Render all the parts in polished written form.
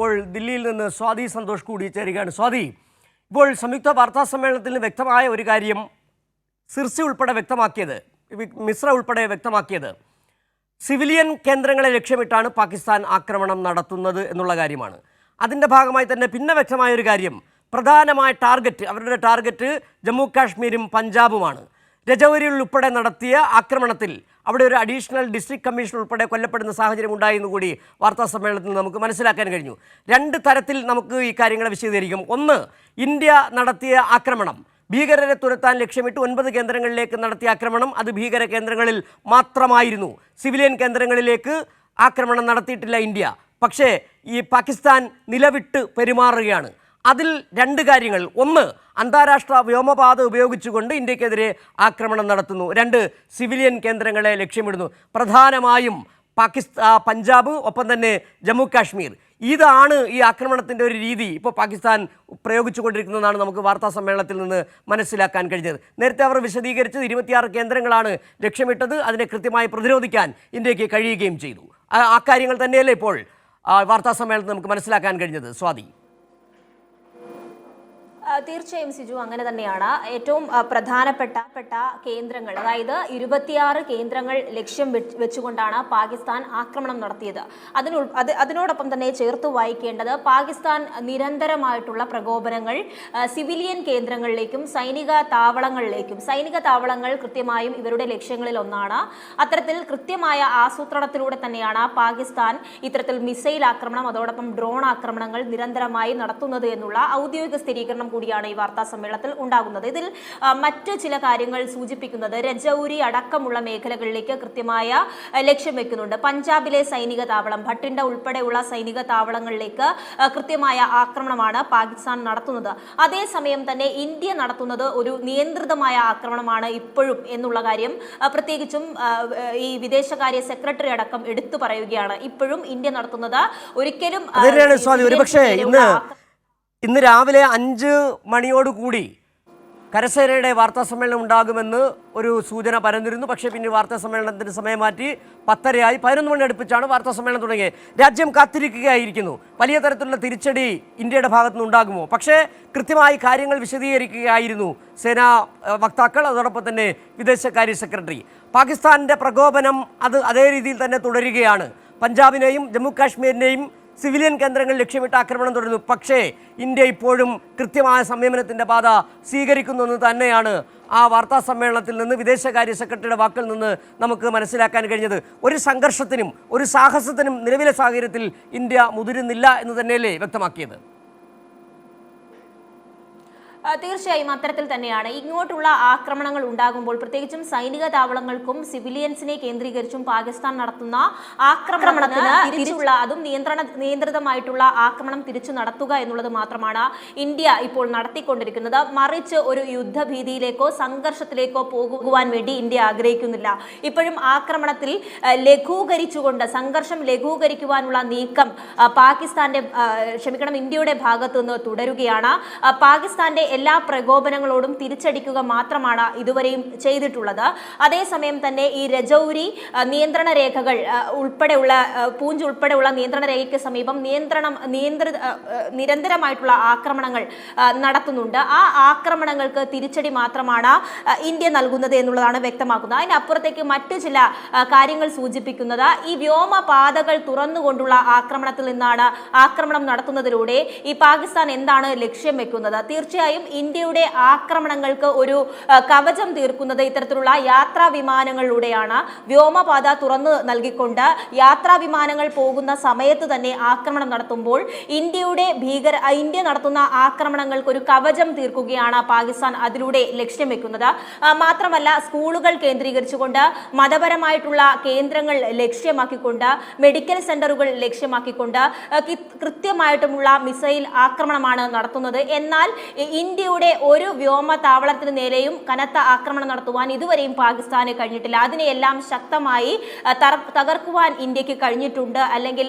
ഇപ്പോൾ ദില്ലിയിൽ നിന്ന് സ്വാതി സന്തോഷ് കൂടി ചേരുകയാണ്. സ്വാതി, ഇപ്പോൾ സംയുക്ത വാർത്താ സമ്മേളനത്തിൽ വ്യക്തമായ ഒരു കാര്യം സിർസി ഉൾപ്പെടെ വ്യക്തമാക്കിയത്, മിശ്ര ഉൾപ്പെടെ വ്യക്തമാക്കിയത് സിവിലിയൻ കേന്ദ്രങ്ങളെ ലക്ഷ്യമിട്ടാണ് പാകിസ്ഥാൻ ആക്രമണം നടത്തുന്നത് എന്നുള്ള കാര്യമാണ്. അതിൻ്റെ ഭാഗമായി തന്നെ പിന്നെ വ്യക്തമായ ഒരു കാര്യം, പ്രധാനമായ അവരുടെ ടാർഗറ്റ് ജമ്മു കാശ്മീരും പഞ്ചാബുമാണ്. രജൌരിയിൽ ഉൾപ്പെടെ നടത്തിയ ആക്രമണത്തിൽ അവിടെ ഒരു അഡീഷണൽ ഡിസ്ട്രിക്ട് കമ്മീഷണർ ഉൾപ്പെടെ കൊല്ലപ്പെടുന്ന സാഹചര്യം ഉണ്ടായെന്ന് കൂടി വാർത്താ സമ്മേളനത്തിൽ നമുക്ക് മനസ്സിലാക്കാൻ കഴിഞ്ഞു. രണ്ട് തരത്തിൽ നമുക്ക് ഈ കാര്യങ്ങളെ വിശദീകരിക്കും. ഒന്ന്, ഇന്ത്യ നടത്തിയ ആക്രമണം ഭീകരരെ തുരത്താൻ ലക്ഷ്യമിട്ട് 9 കേന്ദ്രങ്ങളിലേക്ക് നടത്തിയ ആക്രമണം അത് ഭീകര കേന്ദ്രങ്ങളിൽ മാത്രമായിരുന്നു. സിവിലിയൻ കേന്ദ്രങ്ങളിലേക്ക് ആക്രമണം നടത്തിയിട്ടില്ല ഇന്ത്യ. പക്ഷേ ഈ പാകിസ്ഥാൻ നിലവിട്ട് പെരുമാറുകയാണ്. അതിൽ രണ്ട് കാര്യങ്ങൾ: ഒന്ന്, അന്താരാഷ്ട്ര വ്യോമപാത ഉപയോഗിച്ചുകൊണ്ട് ഇന്ത്യക്കെതിരെ ആക്രമണം നടത്തുന്നു. രണ്ട്, സിവിലിയൻ കേന്ദ്രങ്ങളെ ലക്ഷ്യമിടുന്നു, പ്രധാനമായും പഞ്ചാബ്, ഒപ്പം തന്നെ ജമ്മു കാശ്മീർ. ഇതാണ് ഈ ആക്രമണത്തിൻ്റെ ഒരു രീതി ഇപ്പോൾ പാകിസ്ഥാൻ പ്രയോഗിച്ചുകൊണ്ടിരിക്കുന്നതാണ് നമുക്ക് വാർത്താ സമ്മേളനത്തിൽ നിന്ന് മനസ്സിലാക്കാൻ കഴിഞ്ഞത്. നേരത്തെ അവർ വിശദീകരിച്ചത് 26 കേന്ദ്രങ്ങളാണ് ലക്ഷ്യമിട്ടത്, അതിനെ കൃത്യമായി പ്രതിരോധിക്കാൻ ഇന്ത്യക്ക് കഴിയുകയും ചെയ്തു. ആ കാര്യങ്ങൾ തന്നെയല്ലേ ഇപ്പോൾ വാർത്താ സമ്മേളനത്തിൽ നമുക്ക് മനസ്സിലാക്കാൻ കഴിഞ്ഞത്? സ്വാതി. തീർച്ചയായും സിജു, അങ്ങനെ തന്നെയാണ്. ഏറ്റവും പ്രധാനപ്പെട്ട കേന്ദ്രങ്ങൾ, അതായത് 26 കേന്ദ്രങ്ങൾ ലക്ഷ്യം വെച്ചുകൊണ്ടാണ് പാകിസ്ഥാൻ ആക്രമണം നടത്തിയത്. അതിനോടൊപ്പം തന്നെ ചേർത്ത് വായിക്കേണ്ടത്, പാകിസ്ഥാൻ നിരന്തരമായിട്ടുള്ള പ്രകോപനങ്ങൾ സിവിലിയൻ കേന്ദ്രങ്ങളിലേക്കും സൈനിക താവളങ്ങൾ കൃത്യമായും ഇവരുടെ ലക്ഷ്യങ്ങളിൽ ഒന്നാണ്. അത്തരത്തിൽ കൃത്യമായ ആസൂത്രണത്തിലൂടെ തന്നെയാണ് പാകിസ്ഥാൻ ഇത്തരത്തിൽ മിസൈൽ ആക്രമണം, അതോടൊപ്പം ഡ്രോൺ ആക്രമണങ്ങൾ നിരന്തരമായി നടത്തുന്നത് എന്നുള്ള ഔദ്യോഗിക സ്ഥിരീകരണം കൂടിയാണ് ഈ വാർത്താ സമ്മേളനത്തിൽ ഉണ്ടാകുന്നത്. ഇതിൽ മറ്റ് ചില കാര്യങ്ങൾ സൂചിപ്പിക്കുന്നത്, രജൌരി അടക്കമുള്ള മേഖലകളിലേക്ക് കൃത്യമായ ലക്ഷ്യം വെക്കുന്നുണ്ട്. പഞ്ചാബിലെ സൈനിക താവളം, ഭട്ടിൻഡ ഉൾപ്പെടെയുള്ള സൈനിക താവളങ്ങളിലേക്ക് കൃത്യമായ ആക്രമണമാണ് പാകിസ്ഥാൻ നടത്തുന്നത്. അതേസമയം തന്നെ ഇന്ത്യ നടത്തുന്നത് ഒരു നിയന്ത്രിതമായ ആക്രമണമാണ് ഇപ്പോഴും എന്നുള്ള കാര്യം പ്രത്യേകിച്ചും ഈ വിദേശകാര്യ സെക്രട്ടറി അടക്കം എടുത്തു പറയുകയാണ്. ഇപ്പോഴും ഇന്ത്യ നടത്തുന്നത് ഒരിക്കലും ഇന്ന് രാവിലെ 5 മണിയോടുകൂടി കരസേനയുടെ വാർത്താ സമ്മേളനം ഉണ്ടാകുമെന്ന് ഒരു സൂചന പരന്നിരുന്നു. പക്ഷേ പിന്നെ വാർത്താ സമ്മേളനത്തിന് സമയം മാറ്റി 10:30 11 മണി അടുപ്പിച്ചാണ് വാർത്താ സമ്മേളനം തുടങ്ങിയത്. രാജ്യം കാത്തിരിക്കുകയായിരിക്കുന്നു വലിയ തരത്തിലുള്ള തിരിച്ചടി ഇന്ത്യയുടെ ഭാഗത്തു നിന്നുണ്ടാകുമോ. പക്ഷേ കൃത്യമായി കാര്യങ്ങൾ വിശദീകരിക്കുകയായിരുന്നു സേനാ വക്താക്കൾ, അതോടൊപ്പം തന്നെ വിദേശകാര്യ സെക്രട്ടറി. പാകിസ്ഥാൻ്റെ പ്രകോപനം അത് അതേ രീതിയിൽ തന്നെ തുടരുകയാണ്. പഞ്ചാബിനെയും ജമ്മു കാശ്മീരിനെയും സിവിലിയൻ കേന്ദ്രങ്ങൾ ലക്ഷ്യമിട്ട് ആക്രമണം തുടരുന്നു. പക്ഷേ ഇന്ത്യ ഇപ്പോഴും കൃത്യമായ സംയമനത്തിൻ്റെ പാത സ്വീകരിക്കുന്നു തന്നെയാണ് ആ വാർത്താ സമ്മേളനത്തിൽ നിന്ന് വിദേശകാര്യ സെക്രട്ടറിയുടെ വാക്കിൽ നിന്ന് നമുക്ക് മനസ്സിലാക്കാൻ കഴിഞ്ഞത്. ഒരു സംഘർഷത്തിനും ഒരു സാഹസത്തിനും നിലവിലെ സാഹചര്യത്തിൽ ഇന്ത്യ മുതിരുന്നില്ല എന്ന് തന്നെയല്ലേ വ്യക്തമാക്കിയത്? തീർച്ചയായും അത്തരത്തിൽ തന്നെയാണ്. ഇങ്ങോട്ടുള്ള ആക്രമണങ്ങൾ ഉണ്ടാകുമ്പോൾ, പ്രത്യേകിച്ചും സൈനിക താവളങ്ങൾക്കും സിവിലിയൻസിനെ കേന്ദ്രീകരിച്ചും പാകിസ്ഥാൻ നടത്തുന്ന ആക്രമണത്തിന് തിരിച്ചുള്ള, അതും നിയന്ത്രിതമായിട്ടുള്ള ആക്രമണം തിരിച്ചു നടത്തുക എന്നുള്ളത് മാത്രമാണ് ഇന്ത്യ ഇപ്പോൾ നടത്തിക്കൊണ്ടിരിക്കുന്നത്. മറിച്ച് ഒരു യുദ്ധഭീതിയിലേക്കോ സംഘർഷത്തിലേക്കോ പോകുവാൻ വേണ്ടി ഇന്ത്യ ആഗ്രഹിക്കുന്നില്ല. ഇപ്പോഴും ആക്രമണത്തിൽ സംഘർഷം ലഘൂകരിക്കുവാനുള്ള നീക്കം ഇന്ത്യയുടെ ഭാഗത്തു നിന്ന് തുടരുകയാണ്. പാകിസ്ഥാന്റെ എല്ലാ പ്രകോപനങ്ങളോടും തിരിച്ചടിക്കുക മാത്രമാണ് ഇതുവരെയും ചെയ്തിട്ടുള്ളത്. അതേസമയം തന്നെ ഈ രജൌരി നിയന്ത്രണ രേഖകൾ ഉൾപ്പെടെയുള്ള പൂഞ്ച് ഉൾപ്പെടെയുള്ള നിയന്ത്രണ രേഖയ്ക്ക് സമീപം നിരന്തരമായിട്ടുള്ള ആക്രമണങ്ങൾ നടത്തുന്നുണ്ട്. ആ ആക്രമണങ്ങൾക്ക് തിരിച്ചടി മാത്രമാണ് ഇന്ത്യ നൽകുന്നത് എന്നുള്ളതാണ് വ്യക്തമാക്കുന്നത്. അതിനപ്പുറത്തേക്ക് മറ്റു ചില കാര്യങ്ങൾ സൂചിപ്പിക്കുന്നത്, ഈ വ്യോമപാതകൾ തുറന്നുകൊണ്ടുള്ള ആക്രമണത്തിൽ നിന്നാണ് ആക്രമണം നടത്തുന്നതിലൂടെ ഈ പാകിസ്ഥാൻ എന്താണ് ലക്ഷ്യം വെക്കുന്നത്? തീർച്ചയായും ഇന്ത്യയുടെ ആക്രമണങ്ങൾക്ക് ഒരു കവചം തീർക്കുന്നത് ഇത്തരത്തിലുള്ള യാത്രാ വിമാനങ്ങളിലൂടെയാണ്. വ്യോമപാത തുറന്നു നൽകിക്കൊണ്ട് യാത്രാ വിമാനങ്ങൾ പോകുന്ന സമയത്ത് തന്നെ ആക്രമണം നടത്തുമ്പോൾ ഇന്ത്യ നടത്തുന്ന ആക്രമണങ്ങൾക്ക് ഒരു കവചം തീർക്കുകയാണ് പാകിസ്ഥാൻ അതിലൂടെ ലക്ഷ്യം വെക്കുന്നത്. മാത്രമല്ല, സ്കൂളുകൾ കേന്ദ്രീകരിച്ചുകൊണ്ട്, മതപരമായിട്ടുള്ള കേന്ദ്രങ്ങൾ ലക്ഷ്യമാക്കിക്കൊണ്ട്, മെഡിക്കൽ സെന്ററുകൾ ലക്ഷ്യമാക്കിക്കൊണ്ട് കൃത്യമായിട്ടുമുള്ള മിസൈൽ ആക്രമണമാണ് നടത്തുന്നത്. എന്നാൽ ഇന്ത്യയുടെ ഒരു വ്യോമതാവളത്തിന് നേരെയും കനത്ത ആക്രമണം നടത്തുവാൻ ഇതുവരെയും പാകിസ്ഥാന് കഴിഞ്ഞിട്ടില്ല. അതിനെയെല്ലാം ശക്തമായി തകർക്കുവാൻ ഇന്ത്യക്ക് കഴിഞ്ഞിട്ടുണ്ട്, അല്ലെങ്കിൽ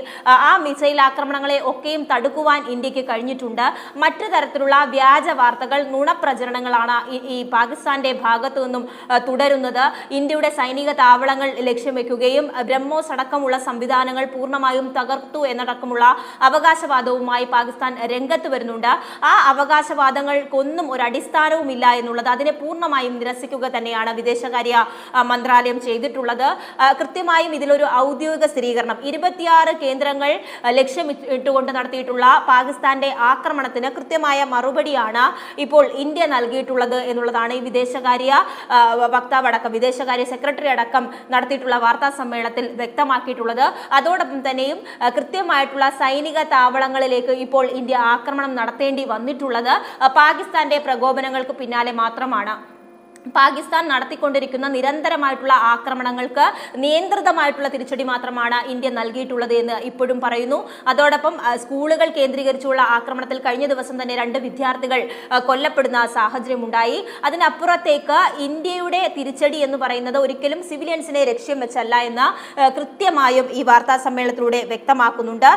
ആ മിസൈൽ ആക്രമണങ്ങളെ ഒക്കെയും തടുക്കുവാൻ ഇന്ത്യക്ക് കഴിഞ്ഞിട്ടുണ്ട്. മറ്റു തരത്തിലുള്ള വ്യാജ വാർത്തകൾ, നുണപ്രചരണങ്ങളാണ് ഈ പാകിസ്ഥാന്റെ ഭാഗത്തു നിന്നും തുടരുന്നത്. ഇന്ത്യയുടെ സൈനിക താവളങ്ങൾ ലക്ഷ്യം വെക്കുകയും ബ്രഹ്മോസ് അടക്കമുള്ള സംവിധാനങ്ങൾ പൂർണ്ണമായും തകർത്തു എന്നടക്കമുള്ള അവകാശവാദവുമായി പാകിസ്ഥാൻ രംഗത്ത് വരുന്നുണ്ട്. ആ അവകാശവാദങ്ങൾക്കൊന്നും ഒരു അടിസ്ഥാനവുമില്ല എന്നുള്ളത് അതിനെ പൂർണ്ണമായും നിരസിക്കുക തന്നെയാണ് വിദേശകാര്യ മന്ത്രാലയം ചെയ്തിട്ടുള്ളത്. കൃത്യമായും ഇതിലൊരു ഔദ്യോഗിക സ്ഥിരീകരണം 26 കേന്ദ്രങ്ങൾ ലക്ഷ്യമിട്ടുകൊണ്ട് നടത്തിയിട്ടുള്ള പാകിസ്ഥാന്റെ ആക്രമണത്തിന് കൃത്യമായ മറുപടിയാണ് ഇപ്പോൾ ഇന്ത്യ നൽകിയിട്ടുള്ളത് എന്നുള്ളതാണ് ഈ വിദേശകാര്യ വക്താവ് അടക്കം, വിദേശകാര്യ സെക്രട്ടറി അടക്കം നടത്തിയിട്ടുള്ള വാർത്താ സമ്മേളനത്തിൽ വ്യക്തമാക്കിയിട്ടുള്ളത്. അതോടൊപ്പം തന്നെയും കൃത്യമായിട്ടുള്ള സൈനിക താവളങ്ങളിലേക്ക് ഇപ്പോൾ ഇന്ത്യ ആക്രമണം നടത്തേണ്ടി വന്നിട്ടുള്ളത് പാകിസ്ഥാന്റെ പ്രകോപനങ്ങൾക്ക് പിന്നാലെ മാത്രമാണ്. പാകിസ്ഥാൻ നടത്തിക്കൊണ്ടിരിക്കുന്ന നിരന്തരമായിട്ടുള്ള ആക്രമണങ്ങൾക്ക് നിയന്ത്രിതമായിട്ടുള്ള തിരിച്ചടി മാത്രമാണ് ഇന്ത്യ നൽകിയിട്ടുള്ളത് എന്ന് ഇപ്പോഴും പറയുന്നു. അതോടൊപ്പം സ്കൂളുകൾ കേന്ദ്രീകരിച്ചുള്ള ആക്രമണത്തിൽ കഴിഞ്ഞ ദിവസം തന്നെ 2 വിദ്യാർത്ഥികൾ കൊല്ലപ്പെടുന്ന സാഹചര്യമുണ്ടായി. അതിനപ്പുറത്തേക്ക് ഇന്ത്യയുടെ തിരിച്ചടി എന്ന് പറയുന്നത് ഒരിക്കലും സിവിലിയൻസിനെ ലക്ഷ്യം വെച്ചല്ല എന്ന് കൃത്യമായും ഈ വാർത്താ സമ്മേളനത്തിലൂടെ വ്യക്തമാക്കുന്നുണ്ട്.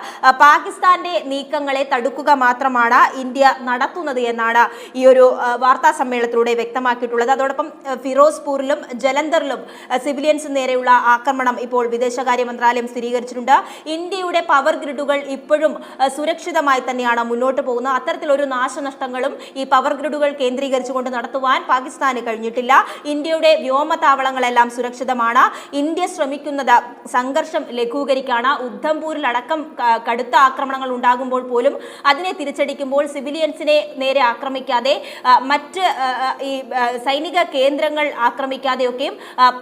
പാകിസ്ഥാന്റെ നീക്കങ്ങളെ തടുക്കുക മാത്രമാണ് ഇന്ത്യ നടത്തുന്നത് എന്നാണ് ഈ ഒരു വാർത്താ സമ്മേളനത്തിലൂടെ വ്യക്തമാക്കിയിട്ടുള്ളത്. അതോടൊപ്പം ഫിറോസ്പൂരിലും ജലന്ധറിലും സിവിലിയൻസ് നേരെയുള്ള ആക്രമണം ഇപ്പോൾ വിദേശകാര്യ മന്ത്രാലയം സ്ഥിരീകരിച്ചിട്ടുണ്ട്. ഇന്ത്യയുടെ പവർ ഗ്രിഡുകൾ ഇപ്പോഴും സുരക്ഷിതമായി തന്നെയാണ് മുന്നോട്ട് പോകുന്നത്. അത്തരത്തിലൊരു നാശനഷ്ടങ്ങളും ഈ പവർ ഗ്രിഡുകൾ കേന്ദ്രീകരിച്ചുകൊണ്ട് നടത്തുവാൻ പാകിസ്ഥാന് കഴിഞ്ഞിട്ടില്ല. ഇന്ത്യയുടെ വ്യോമതാവളങ്ങളെല്ലാം സുരക്ഷിതമാണ്. ഇന്ത്യ ശ്രമിക്കുന്നത് സംഘർഷം ലഘൂകരിക്കാണ്. ഉദ്ധംപൂരിലടക്കം കടുത്ത ആക്രമണങ്ങൾ ഉണ്ടാകുമ്പോൾ പോലും അതിനെ തിരിച്ചടിക്കുമ്പോൾ സിവിലിയൻസിനെ നേരെ ആക്രമിക്കാതെ മറ്റ് ഈ സൈനിക കേന്ദ്രങ്ങൾ ആക്രമിക്കാതെയൊക്കെയും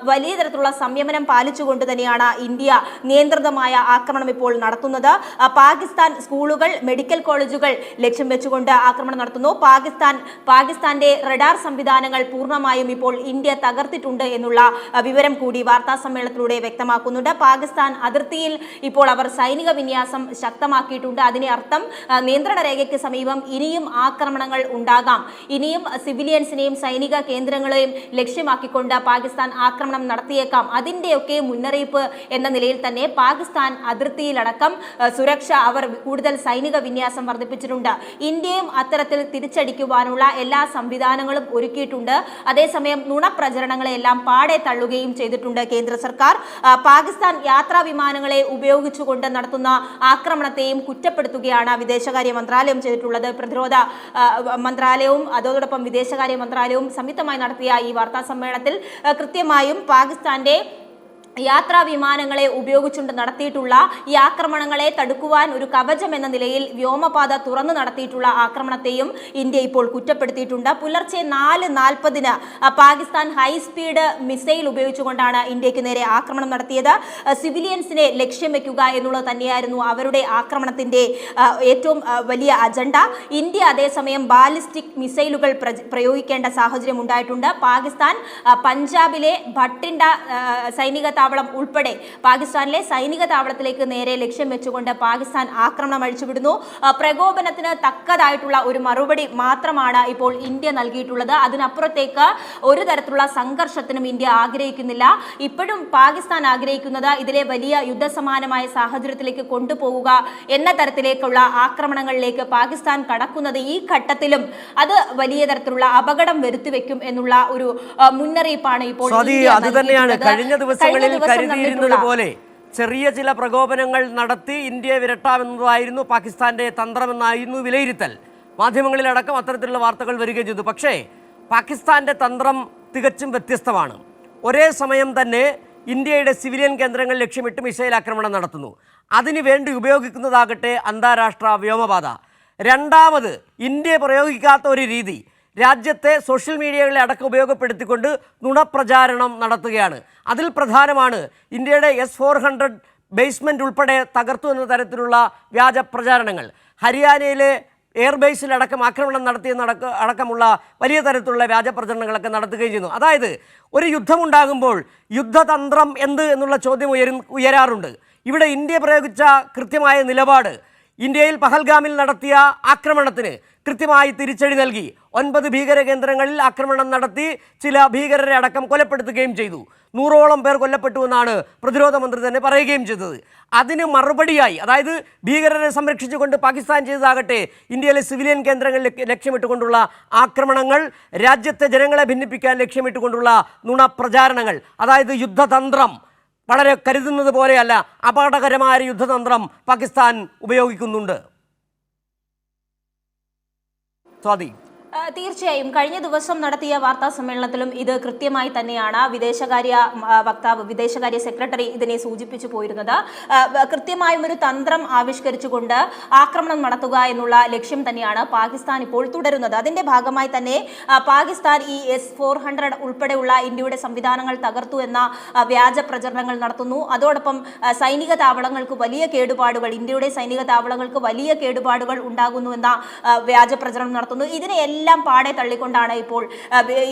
വലിയ തരത്തിലുള്ള സംയമനം പാലിച്ചുകൊണ്ട് തന്നെയാണ് ഇന്ത്യ നിയന്ത്രിതമായ ആക്രമണം ഇപ്പോൾ നടത്തുന്നത്. പാകിസ്ഥാൻ സ്കൂളുകൾ, മെഡിക്കൽ കോളേജുകൾ ലക്ഷ്യം വെച്ചുകൊണ്ട് ആക്രമണം നടത്തുന്നു. പാകിസ്ഥാന്റെ റഡാർ സംവിധാനങ്ങൾ പൂർണ്ണമായും ഇപ്പോൾ ഇന്ത്യ തകർത്തിട്ടുണ്ട് എന്നുള്ള വിവരം കൂടി വാർത്താ സമ്മേളനത്തിലൂടെ വ്യക്തമാക്കുന്നുണ്ട്. പാകിസ്ഥാൻ അതിർത്തിയിൽ ഇപ്പോൾ അവർ സൈനിക വിന്യാസം ശക്തമാക്കിയിട്ടുണ്ട്. അതിനെ അർത്ഥം നിയന്ത്രണ രേഖയ്ക്ക് സമീപം ഇനിയും ആക്രമണങ്ങൾ ഉണ്ടാകാം. ഇനിയും സിവിലിയൻസിനെയും സൈനിക കേന്ദ്രങ്ങളെയും ലക്ഷ്യമാക്കിക്കൊണ്ട് പാകിസ്ഥാൻ ആക്രമണം നടത്തിയേക്കാം. അതിൻ്റെയൊക്കെ മുന്നറിയിപ്പ് എന്ന നിലയിൽ തന്നെ പാകിസ്ഥാൻ അതിർത്തിയിലടക്കം സുരക്ഷ അവർ കൂടുതൽ സൈനിക വിന്യാസം വർദ്ധിപ്പിച്ചിട്ടുണ്ട്. ഇന്ത്യയും അത്തരത്തിൽ തിരിച്ചടിക്കുവാനുള്ള എല്ലാ സംവിധാനങ്ങളും ഒരുക്കിയിട്ടുണ്ട്. അതേസമയം നുണപ്രചരണങ്ങളെല്ലാം പാടെ തള്ളുകയും ചെയ്തിട്ടുണ്ട് കേന്ദ്ര സർക്കാർ. പാകിസ്ഥാൻ യാത്രാ വിമാനങ്ങളെ ഉപയോഗിച്ചുകൊണ്ട് നടത്തുന്ന ആക്രമണത്തെയും കുറ്റപ്പെടുത്തുകയാണ് വിദേശകാര്യ മന്ത്രാലയം ചെയ്തിട്ടുള്ളത്. പ്രതിരോധ മന്ത്രാലയവും അതോടൊപ്പം വിദേശകാര്യ മന്ത്രാലയവും സംയുക്തമായി നടത്തിയ ഈ വാർത്താ സമ്മേളനത്തിൽ കൃത്യമായും പാകിസ്ഥാന്റെ യാത്രാ വിമാനങ്ങളെ ഉപയോഗിച്ചുകൊണ്ട് നടത്തിയിട്ടുള്ള ഈ ആക്രമണങ്ങളെ തടുക്കുവാൻ ഒരു കവചം എന്ന നിലയിൽ വ്യോമപാത തുറന്നു നടത്തിയിട്ടുള്ള ആക്രമണത്തെയും ഇന്ത്യ ഇപ്പോൾ കുറ്റപ്പെടുത്തിയിട്ടുണ്ട്. പുലർച്ചെ 4:40 പാകിസ്ഥാൻ ഹൈസ്പീഡ് മിസൈൽ ഉപയോഗിച്ചുകൊണ്ടാണ് ഇന്ത്യക്ക് നേരെ ആക്രമണം നടത്തിയത്. സിവിലിയൻസിനെ ലക്ഷ്യം വെക്കുക എന്നുള്ളത് തന്നെയായിരുന്നു അവരുടെ ആക്രമണത്തിന്റെ ഏറ്റവും വലിയ അജണ്ട. ഇന്ത്യ അതേസമയം ബാലിസ്റ്റിക് മിസൈലുകൾ പ്രയോഗിക്കേണ്ട സാഹചര്യം ഉണ്ടായിട്ടുണ്ട്. പാകിസ്ഥാൻ പഞ്ചാബിലെ ഭട്ടിൻഡ സൈനിക താവളം ഉൾപ്പെടെ പാകിസ്ഥാനിലെ സൈനിക താവളത്തിലേക്ക് നേരെ ലക്ഷ്യം വെച്ചുകൊണ്ട് പാകിസ്ഥാൻ ആക്രമണം അഴിച്ചുവിടുന്നു. പ്രകോപനത്തിന് തക്കതായിട്ടുള്ള ഒരു മറുപടി മാത്രമാണ് ഇപ്പോൾ ഇന്ത്യ നൽകിയിട്ടുള്ളത്. അതിനപ്പുറത്തേക്ക് ഒരു തരത്തിലുള്ള സംഘർഷത്തിനും ഇന്ത്യ ആഗ്രഹിക്കുന്നില്ല. ഇപ്പോഴും പാകിസ്ഥാൻ ആഗ്രഹിക്കുന്നത് ഇതിലെ വലിയ യുദ്ധസമാനമായ സാഹചര്യത്തിലേക്ക് കൊണ്ടുപോവുക എന്ന തരത്തിലേക്കുള്ള ആക്രമണങ്ങളിലേക്ക് പാകിസ്ഥാൻ കടക്കുന്നത് ഈ ഘട്ടത്തിലും അത് വലിയ തരത്തിലുള്ള അപകടം വരുത്തിവെക്കും എന്നുള്ള ഒരു മുന്നറിയിപ്പാണ് ഇപ്പോൾ കഴിഞ്ഞ ദിവസങ്ങളിൽ കരുതിയിരുന്നത് പോലെ ചെറിയ ചില പ്രകോപനങ്ങൾ നടത്തി ഇന്ത്യയെ വിരട്ടാമെന്നതായിരുന്നു പാകിസ്ഥാന്റെ തന്ത്രമെന്നായിരുന്നു വിലയിരുത്തൽ. മാധ്യമങ്ങളിലടക്കം അത്തരത്തിലുള്ള വാർത്തകൾ വരികയും ചെയ്തു. പക്ഷേ പാകിസ്ഥാന്റെ തന്ത്രം തികച്ചും വ്യത്യസ്തമാണ്. ഒരേ സമയം തന്നെ ഇന്ത്യയുടെ സിവിലിയൻ കേന്ദ്രങ്ങൾ ലക്ഷ്യമിട്ട് മിസൈൽ ആക്രമണം നടത്തുന്നു. അതിനുവേണ്ടി ഉപയോഗിക്കുന്നതാകട്ടെ അന്താരാഷ്ട്ര വ്യോമപാത. രണ്ടാമത് ഇന്ത്യ പ്രയോഗിക്കാത്ത ഒരു രീതി, രാജ്യത്തെ സോഷ്യൽ മീഡിയകളെ അടക്കം ഉപയോഗപ്പെടുത്തിക്കൊണ്ട് നുണപ്രചാരണം നടത്തുകയാണ്. അതിൽ പ്രധാനമാണ് ഇന്ത്യയുടെ S-400 ബേസ്മെൻറ്റ് ഉൾപ്പെടെ തകർത്തു എന്ന തരത്തിലുള്ള വ്യാജ പ്രചാരണങ്ങൾ. ഹരിയാനയിലെ എയർബേസിലടക്കം ആക്രമണം അടക്കമുള്ള വലിയ തരത്തിലുള്ള വ്യാജ പ്രചരണങ്ങളൊക്കെ നടത്തുകയും ചെയ്യുന്നു. അതായത് ഒരു യുദ്ധമുണ്ടാകുമ്പോൾ യുദ്ധതന്ത്രം എന്ത് എന്നുള്ള ചോദ്യം ഉയരാറുണ്ട്. ഇവിടെ ഇന്ത്യ പ്രയോഗിച്ച കൃത്യമായ നിലപാട് ഇന്ത്യയിൽ പഹൽഗാമിൽ നടത്തിയ ആക്രമണത്തിന് കൃത്യമായി തിരിച്ചടി നൽകി. 9 ഭീകര കേന്ദ്രങ്ങളിൽ ആക്രമണം നടത്തി ചില ഭീകരരെ അടക്കം കൊലപ്പെടുത്തുകയും ചെയ്തു. 100ഓളം പേർ കൊല്ലപ്പെട്ടു എന്നാണ് പ്രതിരോധ മന്ത്രി തന്നെ പറയുകയും ചെയ്തത്. അതിന് മറുപടിയായി, അതായത് ഭീകരരെ സംരക്ഷിച്ചുകൊണ്ട് പാകിസ്ഥാൻ ചെയ്തതാകട്ടെ ഇന്ത്യയിലെ സിവിലിയൻ കേന്ദ്രങ്ങൾ ലക്ഷ്യമിട്ടുകൊണ്ടുള്ള ആക്രമണങ്ങൾ, രാജ്യത്തെ ജനങ്ങളെ ഭിന്നിപ്പിക്കാൻ ലക്ഷ്യമിട്ടുകൊണ്ടുള്ള നുണപ്രചാരണങ്ങൾ, അതായത് യുദ്ധതന്ത്രം വളരെ കരുതുന്നത് പോലെയല്ല, അപകടകരമായ യുദ്ധതന്ത്രം പാകിസ്ഥാൻ ഉപയോഗിക്കുന്നുണ്ട്. സ്വാതി, തീർച്ചയായും കഴിഞ്ഞ ദിവസം നടത്തിയ വാർത്താ സമ്മേളനത്തിലും ഇത് കൃത്യമായി തന്നെയാണ് വിദേശകാര്യ വക്താവ്, വിദേശകാര്യ സെക്രട്ടറി ഇതിനെ സൂചിപ്പിച്ചു പോയിരുന്നത്. കൃത്യമായും ഒരു തന്ത്രം ആവിഷ്കരിച്ചുകൊണ്ട് ആക്രമണം നടത്തുക എന്നുള്ള ലക്ഷ്യം തന്നെയാണ് പാകിസ്ഥാൻ ഇപ്പോൾ തുടരുന്നത്. അതിന്റെ ഭാഗമായി തന്നെ പാകിസ്ഥാൻ ഈ S-400 ഉൾപ്പെടെയുള്ള ഇന്ത്യയുടെ സംവിധാനങ്ങൾ തകർത്തു എന്ന വ്യാജ പ്രചരണങ്ങൾ നടത്തുന്നു. അതോടൊപ്പം സൈനിക താവളങ്ങൾക്ക് വലിയ കേടുപാടുകൾ, ഇന്ത്യയുടെ സൈനിക താവളങ്ങൾക്ക് വലിയ കേടുപാടുകൾ ഉണ്ടാകുന്നു എന്ന വ്യാജ പ്രചരണം നടത്തുന്നു. ഇതിനെല്ലാം പാടെ തള്ളിക്കൊണ്ടാണ് ഇപ്പോൾ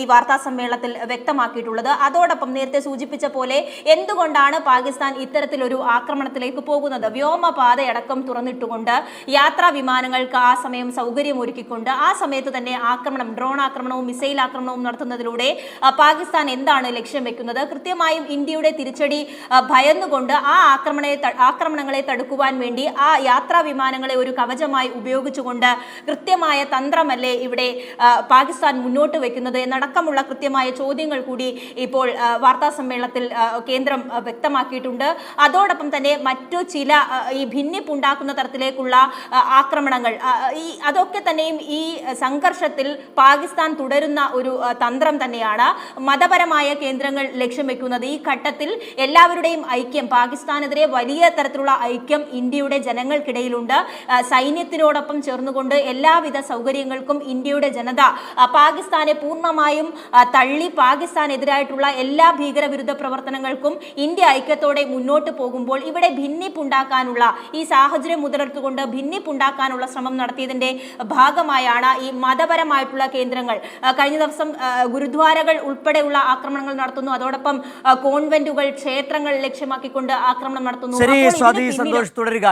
ഈ വാർത്താ സമ്മേളനത്തിൽ വ്യക്തമാക്കിയിട്ടുള്ളത്. അതോടൊപ്പം നേരത്തെ സൂചിപ്പിച്ച പോലെ എന്തുകൊണ്ടാണ് പാകിസ്ഥാൻ ഇത്തരത്തിലൊരു ആക്രമണത്തിലേക്ക് പോകുന്നത്? വ്യോമപാതയടക്കം തുറന്നിട്ടുകൊണ്ട് യാത്രാ വിമാനങ്ങൾക്ക് ആ സമയം സൗകര്യമൊരുക്കിക്കൊണ്ട് ആ സമയത്ത് തന്നെ ആക്രമണം, ഡ്രോൺ ആക്രമണവും മിസൈൽ ആക്രമണവും നടത്തുന്നതിലൂടെ പാകിസ്ഥാൻ എന്താണ് ലക്ഷ്യം വെക്കുന്നത്? കൃത്യമായും ഇന്ത്യയുടെ തിരിച്ചടി ഭയന്നുകൊണ്ട് ആ ആക്രമണങ്ങളെ തടുക്കുവാൻ വേണ്ടി ആ യാത്രാ വിമാനങ്ങളെ ഒരു കവചമായി ഉപയോഗിച്ചുകൊണ്ട് കൃത്യമായ തന്ത്രമല്ലേ ഇവിടെ പാകിസ്ഥാൻ മുന്നോട്ട് വെക്കുന്നത് എന്നടക്കമുള്ള കൃത്യമായ ചോദ്യങ്ങൾ കൂടി ഇപ്പോൾ വാർത്താ സമ്മേളനത്തിൽ കേന്ദ്രം വ്യക്തമാക്കിയിട്ടുണ്ട്. അതോടൊപ്പം തന്നെ മറ്റു ചില ഈ ഭിന്നിപ്പുണ്ടാക്കുന്ന തരത്തിലേക്കുള്ള ആക്രമണങ്ങൾ, അതൊക്കെ തന്നെയും ഈ സംഘർഷത്തിൽ പാകിസ്ഥാൻ തുടരുന്ന ഒരു തന്ത്രം തന്നെയാണ്. മതപരമായ കേന്ദ്രങ്ങൾ ലക്ഷ്യം വെക്കുന്നത്. ഈ ഘട്ടത്തിൽ എല്ലാവരുടെയും ഐക്യം, പാകിസ്ഥാനെതിരെ വലിയ തരത്തിലുള്ള ഐക്യം ഇന്ത്യയുടെ ജനങ്ങൾക്കിടയിലുണ്ട്. സൈന്യത്തിനോടൊപ്പം ചേർന്നുകൊണ്ട് എല്ലാവിധ സൗകര്യങ്ങൾക്കും ഇന്ത്യയുടെ ജനത പാകിസ്ഥാനെ പൂർണ്ണമായും തള്ളി പാകിസ്ഥാനെതിരായിട്ടുള്ള എല്ലാ ഭീകരവിരുദ്ധ പ്രവർത്തനങ്ങൾക്കും ഇന്ത്യ ഐക്യത്തോടെ മുന്നോട്ട് പോകുമ്പോൾ ഇവിടെ ഭിന്നിപ്പുണ്ടാക്കാനുള്ള ഈ സാഹചര്യം മുതലെടുത്തുകൊണ്ട് ഭിന്നിപ്പുണ്ടാക്കാനുള്ള ശ്രമം നടത്തിയതിന്റെ ഭാഗമായാണ് ഈ മതപരമായിട്ടുള്ള കേന്ദ്രങ്ങൾ. കഴിഞ്ഞ ദിവസം ഗുരുദ്വാരകൾ ഉൾപ്പെടെയുള്ള ആക്രമണങ്ങൾ നടത്തുന്നു. അതോടൊപ്പം കോൺവെന്റുകൾ, ക്ഷേത്രങ്ങൾ ലക്ഷ്യമാക്കിക്കൊണ്ട് ആക്രമണം നടത്തുന്നു. ശരി സ്വാതി, സന്തോഷ്, തുടരുക.